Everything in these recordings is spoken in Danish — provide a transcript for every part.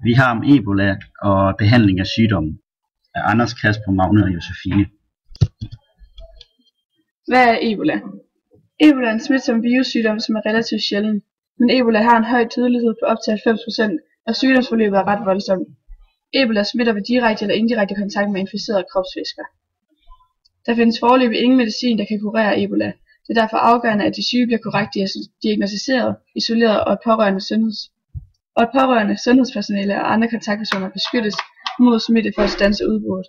Vi har om Ebola og behandling af sygdommen af Anders, Kasper, Magne og Josefine. Hvad er Ebola? Ebola er en smitsom virussygdom, som er relativt sjælden, men Ebola har en høj dødelighed på op til 90%, og sygdomsforløbet er ret voldsomt. Ebola smitter ved direkte eller indirekte kontakt med inficerede kropsvæsker. Der findes foreløbig ingen medicin, der kan kurere Ebola. Det er derfor afgørende, at de syge bliver korrekt diagnosticeret, isoleret, og at pårørende sundhedspersonale og andre kontaktpersoner beskyttes mod smitte for at standse udbruddet.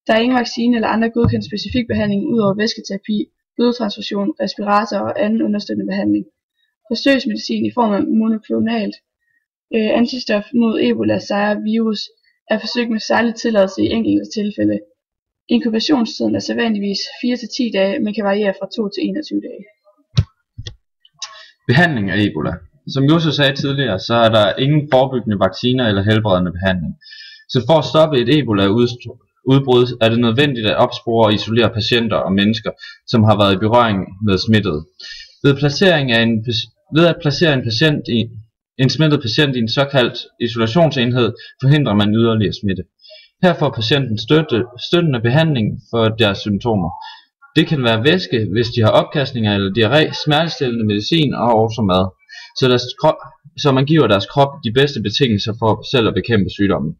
Der er ingen vaccine eller andre godkendt specifik behandling udover væsketerapi, blodtransfusion, respirator og anden understøttende behandling. Forsøgsmedicin i form af monoklonalt antistof mod Ebola sejrer virus er forsøgt med særlig tilladelse i enkelte tilfælde. Inkubationstiden er sædvanligvis 4-10 dage, men kan variere fra 2 til 21 dage. Behandling af Ebola. Som Josef sagde tidligere, så er der ingen forebyggende vacciner eller helbredende behandling. Så for at stoppe et Ebola-udbrud er det nødvendigt at opspore og isolere patienter og mennesker, som har været i berøring med smittede. Ved at placere en smittet patient i en såkaldt isolationsenhed, forhindrer man yderligere smitte. Her får patienten støttende behandling for deres symptomer. Det kan være væske, hvis de har opkastninger eller diarré, smertestillende medicin og også mad, så man giver deres krop de bedste betingelser for selv at bekæmpe sygdommen.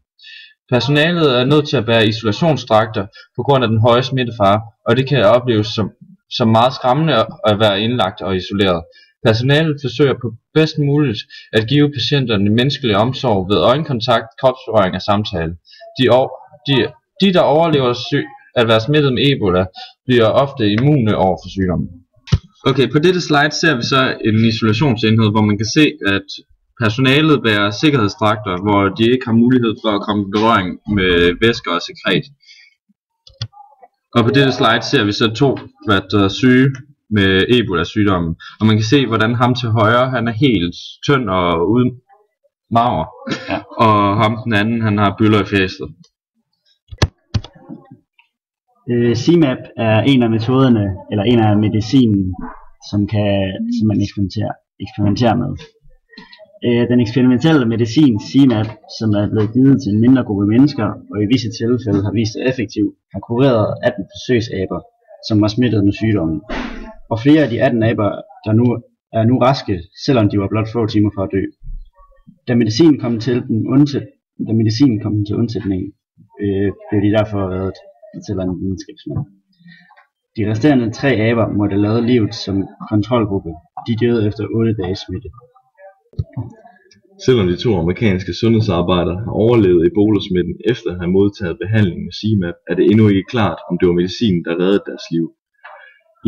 Personalet er nødt til at bære isolationsdragter på grund af den høje smittefare, og det kan opleves som meget skræmmende at være indlagt og isoleret. Personalet forsøger på bedst muligt at give patienterne menneskelig omsorg ved øjenkontakt, kropsberøring og samtale. De der overlever at være smittet med Ebola, bliver ofte immune over for sygdommen. Okay, på dette slide ser vi så en isolationsenhed, hvor man kan se, at personalet bærer sikkerhedsdragter, hvor de ikke har mulighed for at komme i berøring med væsker og sekret. Og på dette slide ser vi så to syge med Ebola-sygdommen, og man kan se, hvordan ham til højre, han er helt tynd og uden maver, og ham den anden, han har bylder i fæstet. CMAP er en af metoderne, eller en af medicinen, som man eksperimenterer med. Den eksperimentelle medicin CMAP, som er blevet givet til en mindre gruppe mennesker, og i visse tilfælde har vist sig effektiv, har kureret 18 forsøgsaber, som var smittet med sygdommen. Og flere af de 18 aber, der er nu raske, selvom de var blot få timer fra at dø. Da medicinen kom til undsætning, blev de derfor reddet, fortæller en videnskabsmand. De resterende 3 aber måtte lade livet som kontrolgruppe. De døde efter 8 dages smitte. Selvom de 2 amerikanske sundhedsarbejdere har overlevet Ebola-smitten efter at have modtaget behandling med CMAP, er det endnu ikke klart, om det var medicinen, der reddede deres liv.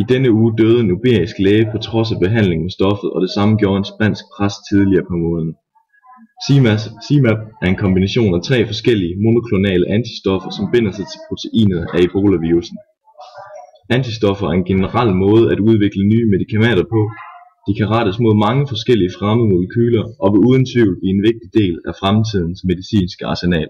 I denne uge døde en iberisk læge på trods af behandling med stoffet, og det samme gjorde en spansk præst tidligere på måneden. CMAP er en kombination af 3 forskellige monoklonale antistoffer, som binder sig til proteinet af Ebola-virusen. Antistoffer er en generel måde at udvikle nye medikamenter på. De kan rettes mod mange forskellige fremmede molekyler og vil uden tvivl blive en vigtig del af fremtidens medicinske arsenal.